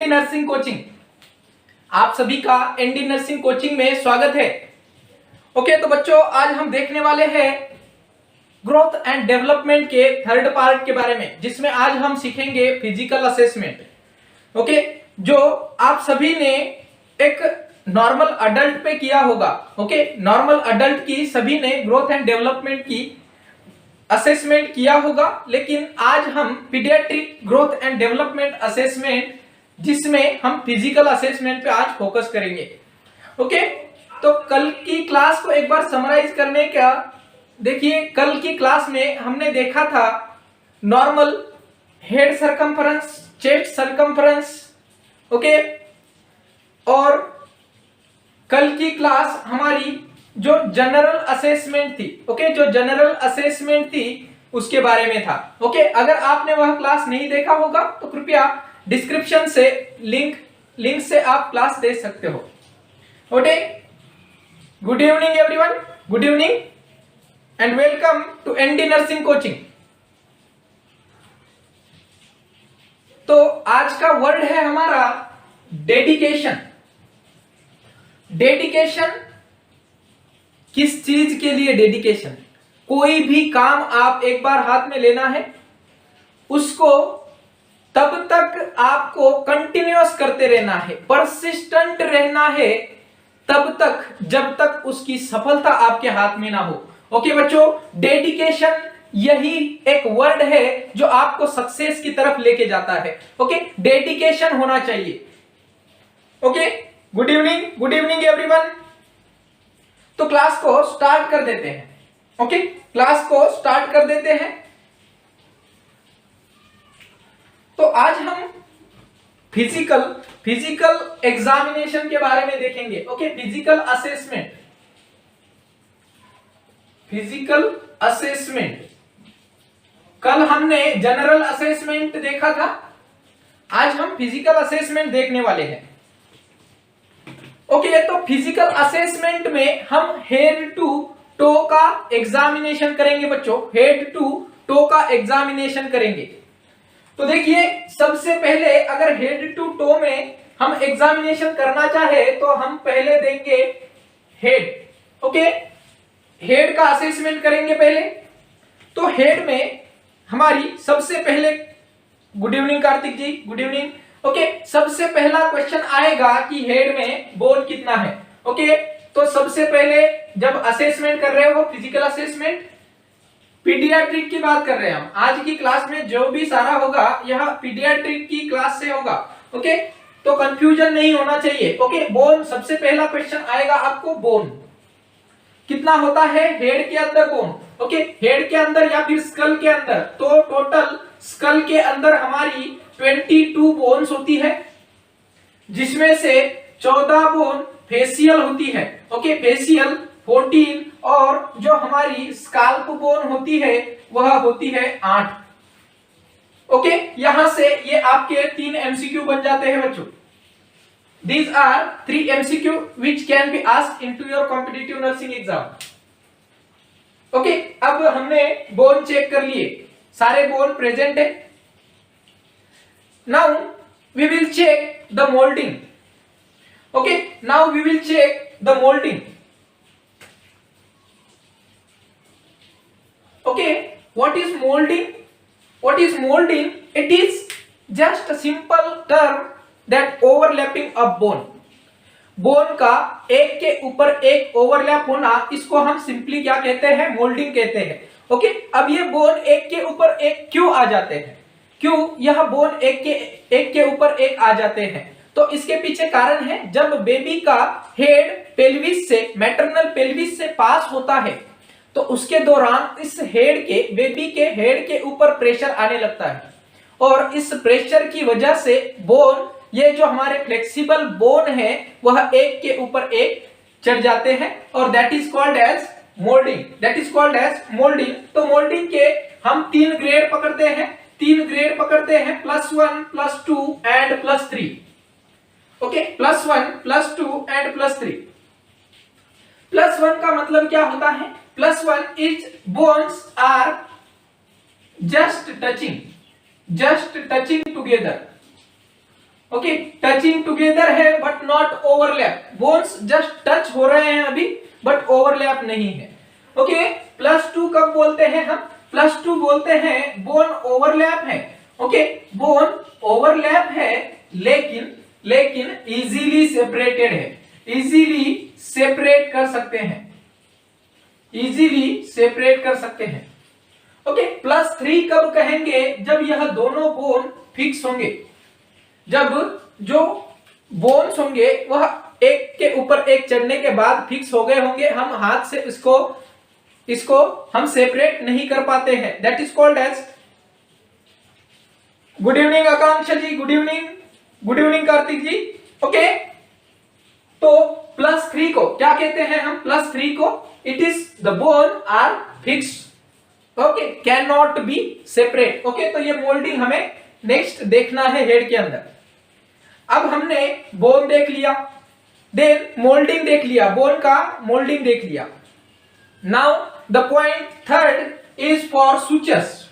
Nursing coaching, आप सभी का एनडी नर्सिंग कोचिंग में स्वागत है। ओके, तो बच्चों आज हम देखने वाले हैं ग्रोथ एंड डेवलपमेंट के थर्ड पार्ट के बारे में, जिसमें आज हम सीखेंगे फिजिकल असेसमेंट। ओके, जो आप सभी ने एक नॉर्मल अडल्ट पे किया होगा। ओके, नॉर्मल अडल्ट की सभी ने ग्रोथ एंड डेवलपमेंट की असेसमेंट किया होगा, लेकिन आज हम paediatric growth and development assessment, जिसमें हम फिजिकल असेसमेंट पे आज फोकस करेंगे। ओके, तो कल की क्लास को एक बार समराइज करने का, देखिए कल की क्लास में हमने देखा था normal head circumference, chest circumference. Okay, और कल की क्लास हमारी जो जनरल असेसमेंट थी, ओके, जो जनरल असेसमेंट थी उसके बारे में था। ओके, अगर आपने वह क्लास नहीं देखा होगा तो कृपया डिस्क्रिप्शन से लिंक से आप क्लास देख सकते हो। Okay, good evening everyone, good evening and welcome to ND nursing coaching. तो आज का वर्ड है हमारा डेडिकेशन। डेडिकेशन किस चीज के लिए? डेडिकेशन, कोई भी काम आप एक बार हाथ में लेना है, उसको तब तक आपको कंटिन्यूअस करते रहना है, परसिस्टेंट रहना है तब तक जब तक उसकी सफलता आपके हाथ में ना हो। ओके बच्चों, डेडिकेशन यही एक वर्ड है जो आपको सक्सेस की तरफ लेके जाता है। ओके, डेडिकेशन होना चाहिए। Okay, good evening everyone. तो क्लास को स्टार्ट कर देते हैं। ओके, क्लास को स्टार्ट कर देते हैं। तो आज हम फिजिकल एग्जामिनेशन के बारे में देखेंगे। Okay, physical assessment. कल हमने जनरल असेसमेंट देखा था, आज हम फिजिकल असेसमेंट देखने वाले हैं। ओके, तो फिजिकल असेसमेंट में हम हेड टू टो का एग्जामिनेशन करेंगे बच्चों, हेड टू टो का एग्जामिनेशन करेंगे। तो देखिए, सबसे पहले अगर हेड टू टो में हम एग्जामिनेशन करना चाहे तो हम पहले देंगे हेड। ओके, हेड का असेसमेंट करेंगे पहले। तो हेड में हमारी सबसे पहले, गुड इवनिंग कार्तिक जी, गुड इवनिंग। ओके, सबसे पहला क्वेश्चन आएगा कि हेड में बोन कितना है। ओके, तो सबसे पहले जब असेसमेंट कर रहे हो, फिजिकल असेसमेंट, पीडियाट्रिक की बात कर रहे हैं हम। आज की क्लास में जो भी सारा होगा यह पीडियाट्रिक की क्लास से होगा। ओके, तो कंफ्यूजन नहीं होना चाहिए। ओके, बोन, सबसे पहला क्वेश्चन आएगा आपको, बोन कितना होता है हेड के अंदर बोन। ओके, हेड के अंदर या फिर स्कल के अंदर, तो टोटल स्कल के अंदर हमारी 22 बोन्स होती है, जिसमें से 14 बोन फेसियल होती है। ओके, फेसियल 14, और जो हमारी स्काल्प बोन होती है वह होती है 8। ओके, यहां से ये आपके 3 एमसीक्यू बन जाते हैं बच्चों। These are 3 MCQ which can be asked into your competitive nursing exam. Okay, अब हमने बोन चेक कर लिए, सारे बोन प्रेजेंट है। Now we will check the moulding. Okay, now we will check the moulding. Okay, what is molding? What is molding? It is just a simple term that overlapping of bone. Bone का एक के ऊपर एक overlap होना, इसको हम simply क्या कहते हैं? मोल्डिंग कहते हैं। ओके, अब ये बोन एक के ऊपर एक क्यों आ जाते हैं? क्यों यह बोन एक के ऊपर एक आ जाते हैं? तो इसके पीछे कारण है, जब बेबी का हेड पेल्विस से, मैटरनल पेल्विस से पास होता है तो उसके दौरान इस हेड के, बेबी के हेड के ऊपर प्रेशर आने लगता है, और इस प्रेशर की वजह से बोन, ये जो हमारे फ्लेक्सिबल बोन है, वह एक के ऊपर एक चढ़ जाते हैं, और that is called as moulding. That is called as moulding. तो मोल्डिंग के हम 3 ग्रेड पकड़ते हैं, +1, +2 एंड +3। Okay, +1, +2 and +3। +1 का मतलब क्या होता है? +1 is bones are just touching together. Okay, touching together है but not overlap, bones just touch हो रहे हैं अभी बट ओवरलैप नहीं है। ओके, +2 कब बोलते हैं हम? +2 बोलते हैं बोन ओवरलैप है। ओके, बोन ओवरलैप है लेकिन इजीली सेपरेटेड है, इजीली सेपरेट कर सकते हैं, इजीली सेपरेट कर सकते हैं। ओके, +3 कब कहेंगे? जब यह दोनों बोन फिक्स होंगे, जब जो बोन्स होंगे वह एक के ऊपर एक चढ़ने के बाद फिक्स हो गए होंगे, हम हाथ से इसको हम सेपरेट नहीं कर पाते हैं, that is called as. Good evening Akanksha ji, good evening Kartik ji. Okay, तो +3 को क्या कहते हैं हम? +3 को it is the bone are fixed, okay, can not be separate. Okay, तो ये मोल्डिंग हमें नेक्स्ट देखना है हेड के अंदर। अब हमने बोन देख लिया, देन मोल्डिंग देख लिया, बोन का मोल्डिंग देख लिया। Now the point third is for sutures.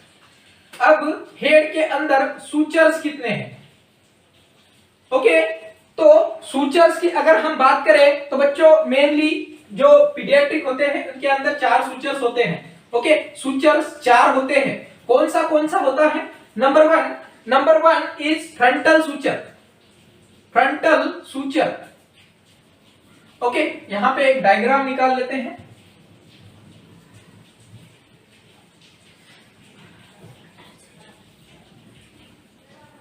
अब हेड के अंदर सूचर्स कितने हैं? ओके, तो सूचर्स की अगर हम बात करें तो बच्चों मेनली जो पीडियाट्रिक होते हैं उनके अंदर 4 सूचर्स होते हैं। ओके, सूचर्स 4 होते हैं। कौन सा होता है? Number one is frontal suture, frontal suture. Okay, यहां पे एक डायग्राम निकाल लेते हैं।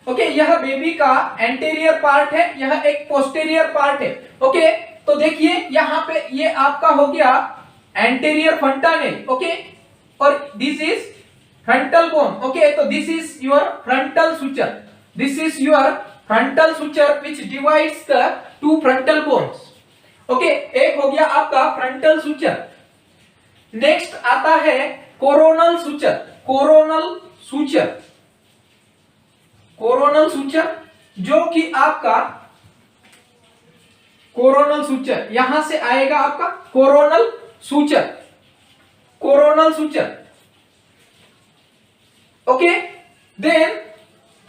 ओके, यह बेबी का एंटीरियर पार्ट है, यह एक पोस्टीरियर पार्ट है। ओके, तो देखिए यहां पे ये आपका हो गया एंटीरियर फंटानेल। ओके, और this is frontal bone. Okay, तो this is your frontal suture, this is your frontal suture which divides the 2 frontal bones. Okay, एक हो गया आपका फ्रंटल सूचर। नेक्स्ट आता है coronal suture, coronal suture, coronal suture जो कि आपका कोरोनल सूचर यहां से आएगा आपका coronal suture, coronal suture. Okay, then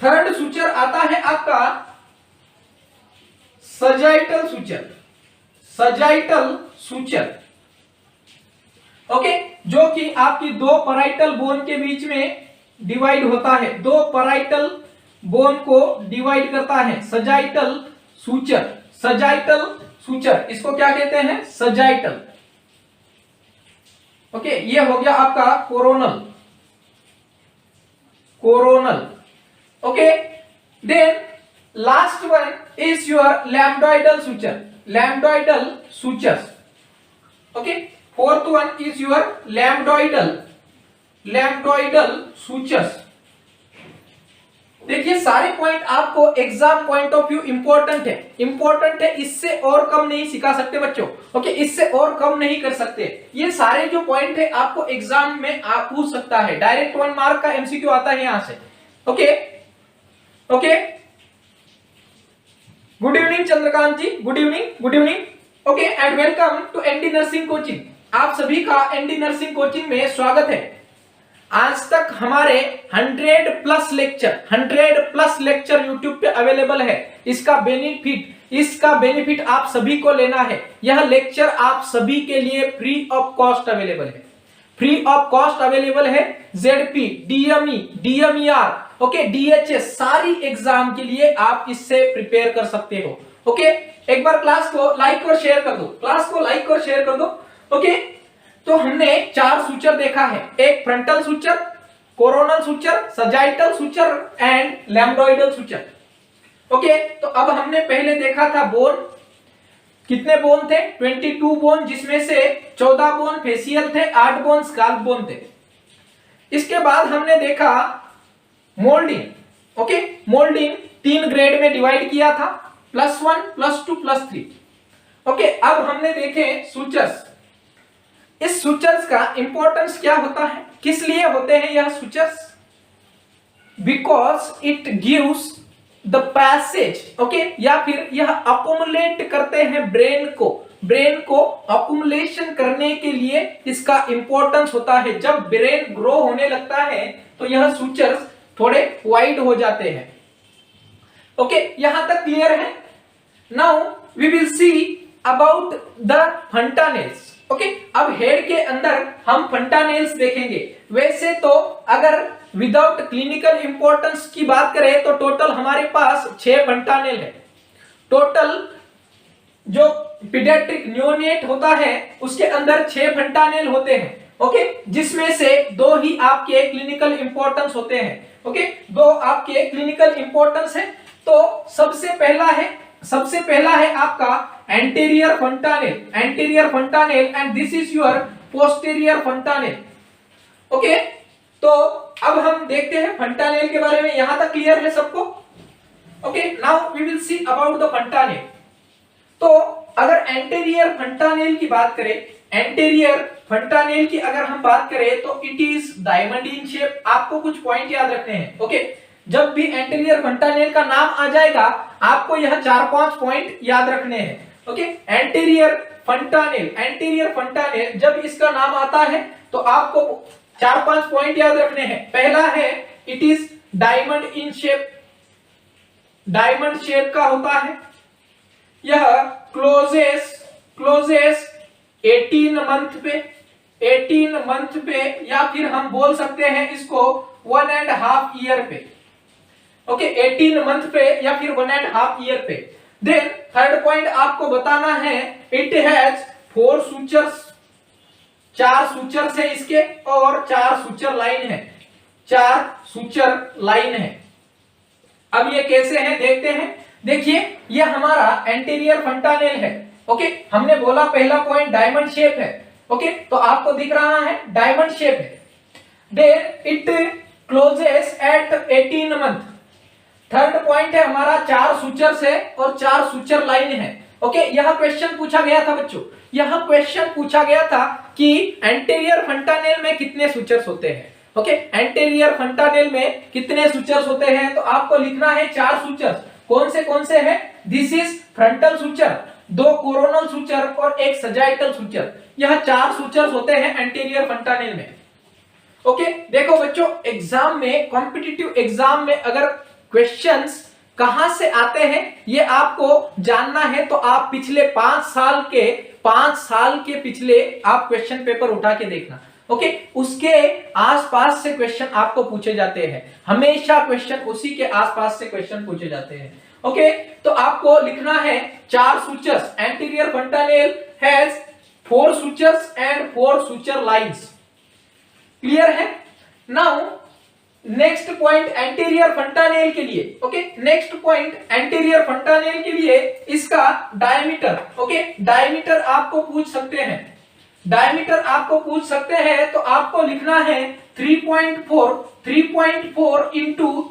third suture आता है आपका sagittal suture, sagittal suture. Okay, जो कि आपकी 2 पैराइटल बोन के बीच में डिवाइड होता है, 2 पैराइटल बोन को डिवाइड करता है, सजाइटल सूचर, सजाइटल सूचर, इसको क्या कहते हैं? सजाइटल। ओके, ये हो गया आपका coronal, coronal. Okay, then last one is your lambdoidal suture, lambdoidal sutures. Okay, fourth one is your lambdoidal, lambdoidal sutures. देखिए सारे पॉइंट आपको exam point of view important है, इससे और कम नहीं सिखा सकते बच्चों। ओके, इससे और कम नहीं कर सकते। ये सारे जो पॉइंट है आपको एग्जाम में आप पूछ सकता है, डायरेक्ट 1 मार्क का एमसीक्यू आता है यहां से। Okay, okay, good evening Chandrakant ji, good evening. Okay, and welcome to ND nursing coaching. आप सभी का एनडी नर्सिंग कोचिंग में स्वागत है। आज तक हमारे 100 प्लस लेक्चर YouTube पे अवेलेबल है। इसका बेनिफिट आप सभी को लेना है। यह लेक्चर आप सभी के लिए फ्री ऑफ कॉस्ट अवेलेबल है, फ्री ऑफ कॉस्ट अवेलेबल है। ZP, DME, DMER, okay, DHS सारी एग्जाम के लिए आप इससे प्रिपेयर कर सकते हो। ओके, एक बार क्लास को लाइक और शेयर कर दो, क्लास को लाइक और शेयर कर दो। ओके, तो हमने 4 सूचर देखा है, एक frontal suture, coronal suture, sagittal suture and lambdoidal suture. Okay, तो अब हमने पहले देखा था बोन, कितने बोन थे? 22 बोन, जिसमें से 14 बोन फेशियल थे, 8 बोन स्काल्प बोन थे। इसके बाद हमने देखा मोल्डिंग। ओके, मोल्डिंग 3 ग्रेड में डिवाइड किया था, +1, +2, +3। ओके, अब हमने देखे सूचर्स। इस सूचर्स का इंपॉर्टेंस क्या होता है, किस लिए होते हैं यह sutures? Because it gives the passage, okay, या फिर यह अकोमुलेट करते हैं ब्रेन को अकोमुलेशन करने के लिए इसका इंपॉर्टेंस होता है। जब ब्रेन ग्रो होने लगता है तो यह सूचर्स थोड़े वाइड हो जाते हैं। ओके, यहां तक क्लियर है? Now we will see about the fontanelles. Okay, अब हेड के अंदर हम फंटानेल्स देखेंगे। वैसे तो अगर विदाउट क्लिनिकल इंपॉर्टेंस की बात करें तो टोटल हमारे पास 6 फंटानेल है। टोटल जो पीडियाट्रिक न्योनेट होता है उसके अंदर 6 फंटानेल होते हैं। ओके, जिसमें से 2 ही आपके क्लिनिकल इंपॉर्टेंस होते हैं। ओके, 2 आपके क्लिनिकल इंपॉर्टेंस है। तो सबसे पहला है आपका anterior fontanelle and this is your posterior fontanelle. Okay, तो अब हम देखते हैं फंटानेल के बारे में। यहां तक क्लियर है सबको? Okay, now we will see about the fontanelle. तो अगर एंटीरियर फंटानेल की बात करें, एंटीरियर फंटानेल की अगर हम बात करें तो it is diamond in shape. आपको कुछ पॉइंट याद रखने हैं। ओके, जब भी एंटीरियर फंटानेल का नाम आ जाएगा आपको यह 4-5 पॉइंट याद रखने हैं। ओके, एंटीरियर फंटानेल जब इसका नाम आता है तो आपको 4-5 पॉइंट याद रखने हैं। पहला है it is diamond in shape, diamond shape का होता है। यह क्लोजेस 18 मंथ पे या फिर हम बोल सकते हैं इसको 1.5 ईयर पे। ओके, 18 मंथ पे या फिर 1.5 ईयर पे। देन थर्ड पॉइंट आपको बताना है इट हैज 4 सूचर्स, 4 सूचर्स है इसके और 4 सूचर लाइन है, 4 सूचर लाइन है। अब ये कैसे है देखते हैं। देखिए, ये हमारा एंटीरियर फंटानेल है। ओके, हमने बोला पहला पॉइंट डायमंड शेप है। ओके, तो आपको दिख रहा है डायमंड शेप है। Then it closes at 18 month. Third point है हमारा 4 सूचर्स है और 4 सूचर लाइन है। ओके, यह क्वेश्चन पूछा गया था बच्चों, यह क्वेश्चन पूछा गया था कि एंटीरियर फंटानेल में कितने सूचर्स होते हैं। ओके, एंटीरियर फंटानेल में कितने सूचर्स होते हैं तो आपको लिखना है 4 सूचर्स। कौन से हैं? This is frontal suture, 2 coronal suture और 1 सजाइटल सूचर। यह 4 सूचर्स होते हैं एंटीरियर फंटानेल में। ओके, देखो बच्चों, एग्जाम में, कॉम्पिटिटिव एग्जाम में अगर क्वेश्चंस कहां से आते हैं ये आपको जानना है तो आप पिछले 5 साल के पिछले आप क्वेश्चन पेपर उठा के देखना। ओके, उसके आसपास से क्वेश्चन आपको पूछे जाते हैं। हमेशा क्वेश्चन उसी के आसपास से क्वेश्चन पूछे जाते हैं। ओके, तो आपको लिखना है 4 sutures. Anterior fontanelle has 4 sutures and 4 suture lines. Clear है? Now next point anterior fontanelle के लिए। Okay, next point anterior fontanelle के लिए इसका डायमीटर। ओके, डायमीटर आपको पूछ सकते हैं, डायमीटर आपको पूछ सकते हैं तो आपको लिखना है 3.4 इंटू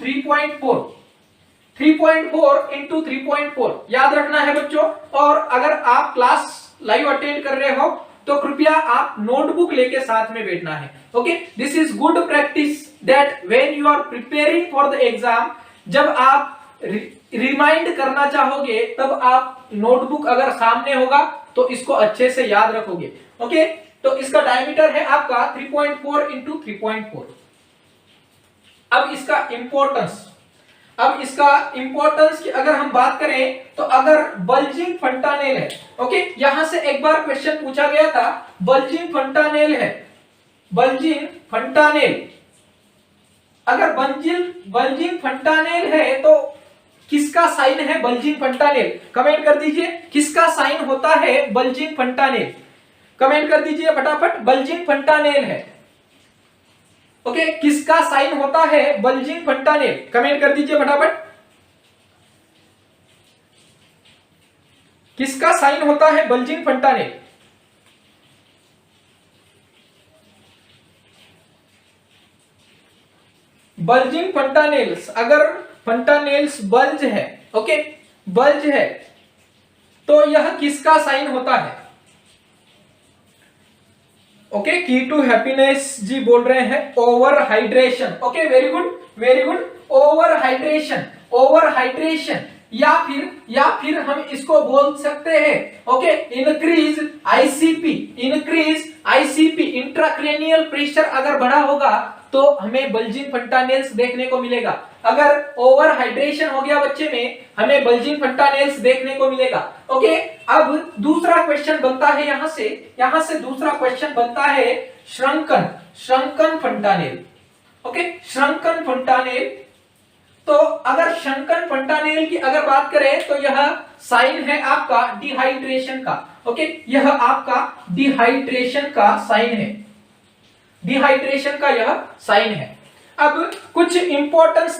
3.4 याद रखना है बच्चों। और अगर आप क्लास लाइव अटेंड कर रहे हो तो कृपया आप नोटबुक लेके साथ में बैठना है। Okay, this is good practice that when you are preparing for the exam, जब आप रिमाइंड करना चाहोगे तब आप नोटबुक अगर सामने होगा तो इसको अच्छे से याद रखोगे। ओके, तो इसका डायमीटर है आपका 3.4 इंटू 3.4। अब इसका इंपॉर्टेंस की अगर हम बात करें तो अगर बल्जिंग फंटानेल है। ओके, यहां से एक बार क्वेश्चन पूछा गया था, बल्जिंग फंटानेल है, बल्जिंग फंटानेल, अगर बल्जिंग फंटानेल है तो किसका साइन है बल्जिंग फंटानेल? कमेंट कर दीजिए किसका साइन होता है बल्जिंग फंटानेल। कमेंट कर दीजिए फटाफट, बल्जिंग फंटानेल है। ओके, किसका साइन होता है बल्जिंग फंटानेल? कमेंट कर दीजिए फटाफट, किसका साइन होता है बल्जिंग फंटानेल? बल्जिंग फंटानेल्स, अगर फंटानेल्स बल्ज है, ओके, बल्ज है तो यह किसका साइन होता है? ओके, की टू हैप्पीनेस जी बोल रहे हैं over hydration. Okay, very good, over hydration या फिर हम इसको बोल सकते हैं okay increase ICP, intracranial pressure अगर बढ़ा होगा तो हमें बल्जिंग फंटानेल्स देखने को मिलेगा। अगर ओवर हाइड्रेशन हो गया बच्चे में, हमें बल्जिंग फंटानेल्स देखने को मिलेगा। ओके, अब दूसरा क्वेश्चन बनता है यहां से दूसरा क्वेश्चन बनता है श्रंकन फंटानेल। ओके, श्रंकन फंटानेल। तो अगर श्रंकन फंटानेल की अगर बात करें तो यह साइन है आपका डिहाइड्रेशन का। ओके, यह आपका डिहाइड्रेशन का साइन है, डिहाइड्रेशन का यह साइन है। अब कुछ इंपॉर्टेंस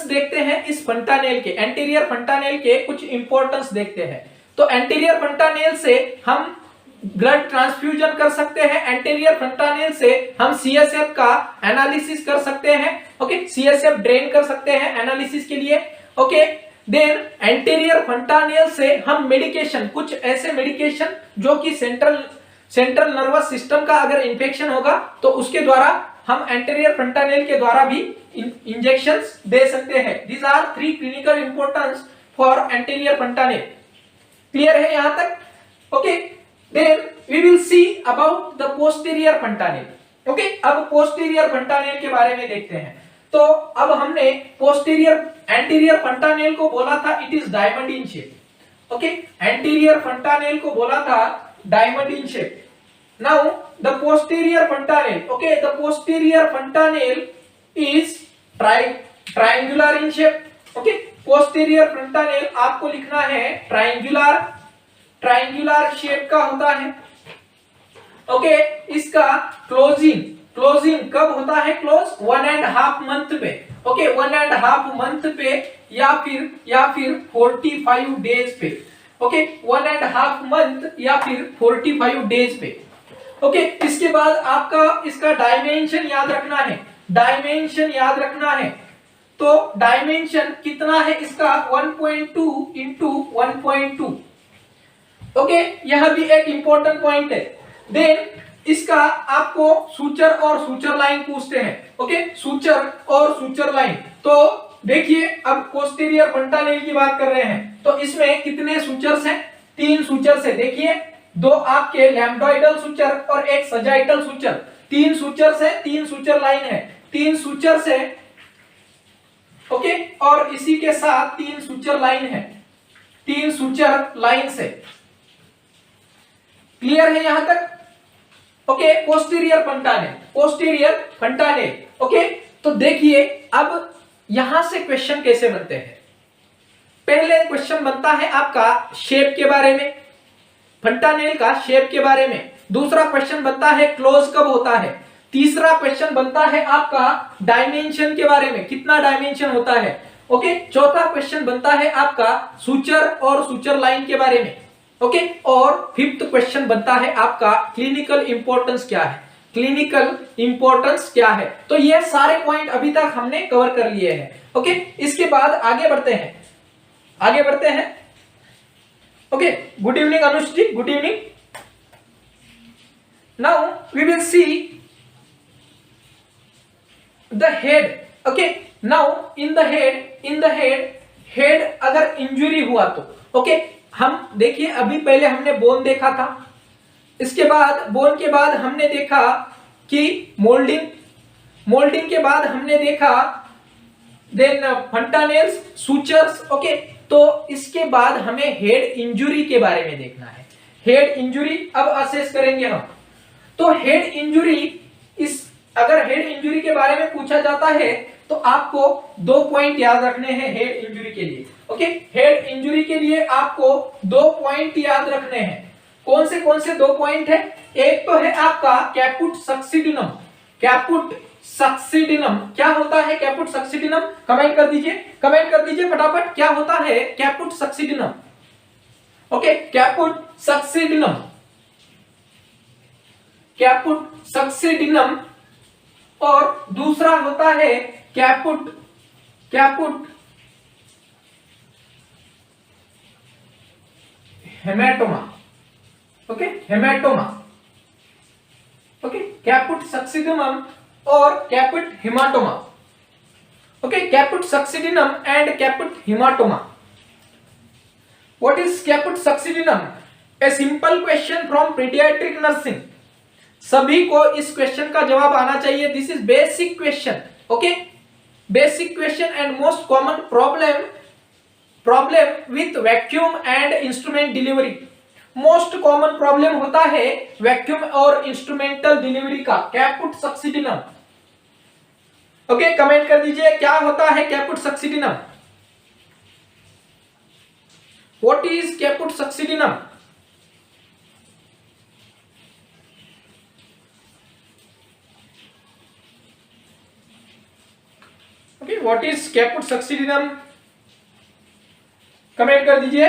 देखते हैं इस फंटानेल के, एंटीरियर फंटानेल के कुछ इंपॉर्टेंस देखते हैं। तो एंटीरियर फंटानेल से हम ब्लड ट्रांसफ्यूजन कर सकते हैं, एंटीरियर फंटानेल से हम सीएसएफ का एनालिसिस कर सकते हैं। ओके, सीएसएफ ड्रेन कर सकते हैं एनालिसिस के लिए। ओके, देन एंटीरियर फंटानेल से हम मेडिकेशन, कुछ ऐसे मेडिकेशन जो कि सेंट्रल नर्वस सिस्टम का अगर इंफेक्शन होगा तो उसके द्वारा हम एंटीरियर फंटानेल के द्वारा भी इंजेक्शंस दे सकते हैं। These are 3 clinical importance for anterior fontanelle. Clear है यहां तक? Okay, then we will see about the posterior fontanelle. Okay, अब posterior fontanelle के बारे में देखते हैं। तो अब हमने anterior fontanelle को बोला था it is diamond in shape. Okay, anterior fontanelle को बोला था diamond in shape. Now the posterior fontanelle, okay, the posterior fontanelle is triangular in shape. Okay, posterior fontanelle आपको लिखना है ट्रायंगुलर शेप का होता है। ओके, इसका क्लोजिंग कब होता है? क्लोज 1.5 मंथ पे। ओके, 1.5 मंथ पे या फिर 45 डेज पे। ओके, 1.5 मंथ या फिर 45 डेज पे। ओके, इसके बाद आपका इसका डायमेंशन याद रखना है। तो डायमेंशन कितना है इसका? 1.2 इंटू 1.2। ओके, यह भी एक इंपॉर्टेंट पॉइंट है। देन इसका आपको सूचर और सूचर लाइन पूछते हैं। ओके, सूचर और सूचर लाइन। तो देखिए, अब पोस्टीरियर फंटानेल की बात कर रहे हैं तो इसमें कितने सूचर्स हैं? 3 सूचर्स है। देखिए, 2 आपके लैम्बडॉइडल सूचर और एक सजाइटल सूचर। 3 सूचर्स है, 3 सूचर लाइन है, 3 सूचर्स है। ओके, और इसी के साथ 3 सूचर लाइन है, 3 सूचर लाइन से। क्लियर है यहां तक? Okay, posterior fontanelle. ओके, तो देखिए अब यहां से क्वेश्चन कैसे बनते हैं। पहले क्वेश्चन बनता है आपका शेप के बारे में, फंटानेल का शेप के बारे में। दूसरा क्वेश्चन बनता है क्लोज कब होता है। तीसरा क्वेश्चन बनता है आपका डायमेंशन के बारे में, कितना डायमेंशन होता है। ओके, चौथा क्वेश्चन बनता है आपका सूचर और सूचर लाइन के बारे में। ओके, और 5th क्वेश्चन बनता है आपका क्लिनिकल इंपॉर्टेंस क्या है। तो ये सारे पॉइंट अभी तक हमने कवर कर लिए हैं। ओके, इसके बाद आगे बढ़ते हैं। Okay, good evening Anushree, good evening. Now we will see the head. Okay, now in the head अगर इंजुरी हुआ तो ओके, हम देखिए अभी पहले हमने बोन देखा था, इसके बाद बोन के बाद हमने देखा कि मोल्डिंग के बाद हमने देखा देन फंटानेल्स, सूचर्स। ओके, तो इसके बाद हमें हेड इंजुरी के बारे में देखना है। हेड इंजुरी अब असेस करेंगे हम। तो हेड इंजुरी, अगर हेड इंजुरी के बारे में पूछा जाता है तो आपको 2 पॉइंट याद रखने हैं हेड इंजुरी के लिए। ओके, हेड इंजुरी के लिए आपको 2 पॉइंट याद रखने हैं। कौन से 2 पॉइंट है? एक तो है आपका कैपुट सक्सिडिनम। क्या होता है कैपुट सक्सिडिनम? कमेंट कर दीजिए फटाफट, क्या होता है caput succedaneum. Okay, caput succedaneum. और दूसरा होता है caput hematoma. Okay, caput succedaneum और caput hematoma. Okay, caput succedaneum and caput hematoma. What is caput succedaneum? A simple question from pediatric nursing. सभी को इस क्वेश्चन का जवाब आना चाहिए। This is basic question, okay, basic question and most common problem with vacuum and instrument delivery. Most common problem होता है vacuum और इंस्ट्रूमेंटल डिलीवरी का, कैपुट सक्सीडिनम। ओके, कमेंट कर दीजिए क्या होता है caput succedaneum. What is caput succedaneum? Okay, what is caput succedaneum, comment कर दीजिए।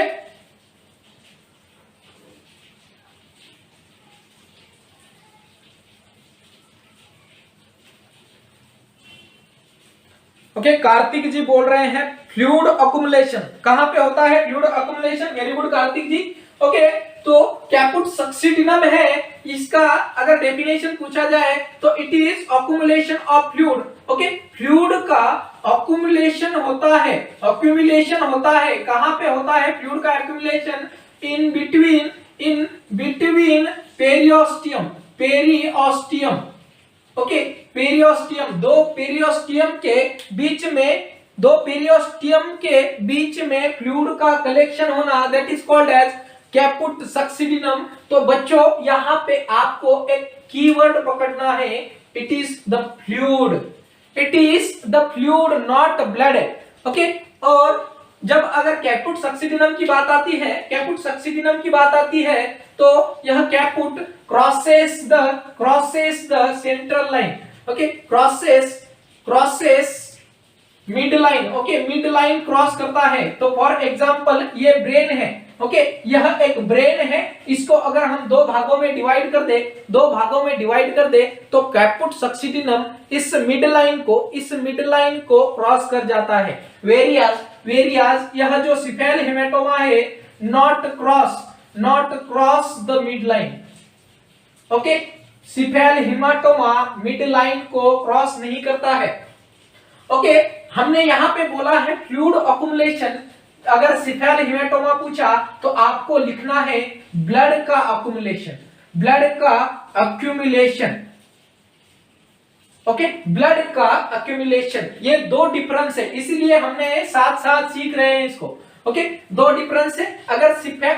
ओके, कार्तिक जी बोल रहे हैं फ्लूइड अकुमुलेशन। कहां पे होता है fluid accumulation? Very good Karthik ji. Okay, तो कैपुट सक्सीडिनम है, इसका अगर डेफिनेशन पूछा जाए तो it is accumulation of fluid. Okay, fluid का अकुमुलेशन होता है, अक्यूमुलेशन होता है, कहां पे होता है फ्लूइड का accumulation? In between periosteum, periosteum, okay, periosteum, दो पेरियोस्टियम के बीच में फ्लूइड का कलेक्शन होना, that is called as caput succedaneum. तो बच्चों यहां पे आपको एक कीवर्ड पकड़ना है, it is the fluid, it is the fluid not blood. Okay, और जब अगर कैपुट सक्सीडिनम की बात आती है, कैपुट सक्सीडिनम की बात आती है तो यह caput crosses the central line, okay, crosses mid line, okay, mid line cross करता है। तो फॉर एग्जांपल ये ब्रेन है, ओके, यह एक ब्रेन है, इसको अगर हम दो भागों में डिवाइड कर दे तो कैपुट सक्सीडिनम इस मिड लाइन को क्रॉस कर जाता है। वेरियाज यह जो सिफेल हेमेटोमा है not cross the mid line, okay, cephalhematoma mid line को क्रॉस नहीं करता है। ओके, हमने यहां पे बोला है फ्लूइड अकुमुलेशन। अगर सिफेल हेमेटोमा पूछा तो आपको लिखना है ब्लड का अकुमुलेशन, ओके, ब्लड का अक्यूमुलेशन। ये दो डिफरेंस है, इसीलिए हमने साथ साथ सीख रहे हैं इसको। ओके, दो डिफरेंस है। अगर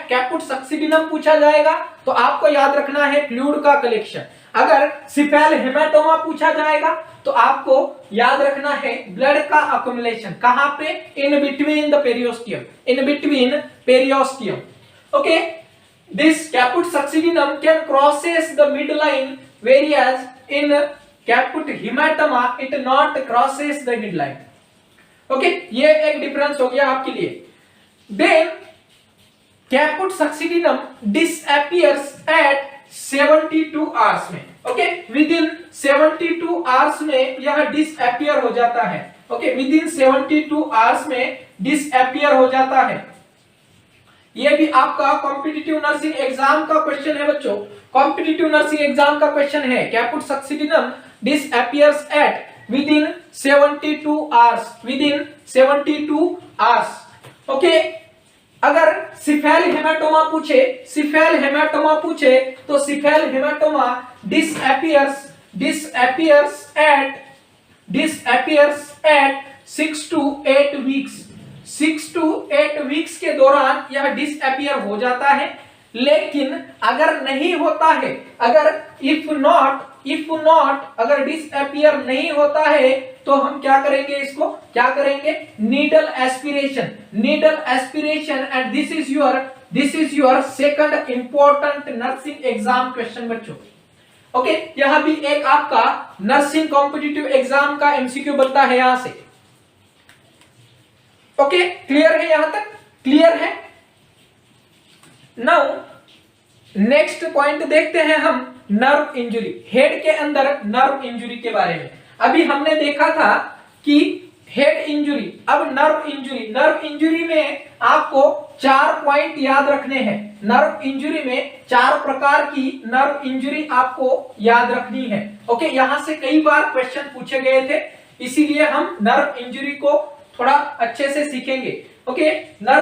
कैपुट सक्सीडिनम पूछा जाएगा तो आपको याद रखना है फ्लूइड का कलेक्शन। अगर सिफेल हेमेटोमा पूछा जाएगा तो आपको याद रखना है ब्लड का अक्यूमुलेशन। कहां पे? In between the periosteum, okay, this caput succedaneum can crosses the mid line, whereas in caput hematoma it not crosses the mid line. Okay, ये एक डिफरेंस हो गया आपके लिए। Then caput succedaneum disappears at 72 hours में, okay, within 72 hours में यह disappear हो जाता है। ओके, विद इन 72 आवर्स में डिसअपियर हो जाता है। ये भी आपका कॉम्पिटिटिव नर्सिंग एग्जाम का क्वेश्चन है बच्चों, कॉम्पिटिटिव नर्सिंग एग्जाम का क्वेश्चन है। Caput succedaneum disappears at within 72 hours, okay. अगर सिफेल हेमेटोमा पूछे तो cephalhematoma disappears at 6 to 8 weeks, 6 to 8 weeks के दौरान यह डिसअपियर हो जाता है। लेकिन अगर नहीं होता है, अगर इफ नॉट अगर डिसअपियर नहीं होता है तो हम क्या करेंगे, इसको क्या करेंगे, needle aspiration and this is your second important nursing exam question बच्चों। ओके, यह भी एक आपका नर्सिंग कॉम्पिटिटिव एग्जाम का एमसीक्यू बनता है यहां से। ओके, क्लियर है? यहां तक क्लियर है? नाउ नेक्स्ट पॉइंट देखते हैं हम नर्व इंजरी, हेड के अंदर नर्व इंजरी के बारे में। अभी हमने देखा था कि हेड इंजरी, अब नर्व इंजरी में आपको 4 पॉइंट याद रखने हैं। नर्व इंजरी में 4 प्रकार की नर्व इंजरी आपको याद रखनी है। ओके, यहां से कई बार क्वेश्चन पूछे गए थे, इसीलिए हम नर्व इंजरी को थोड़ा अच्छे से सीखेंगे। Okay, nerve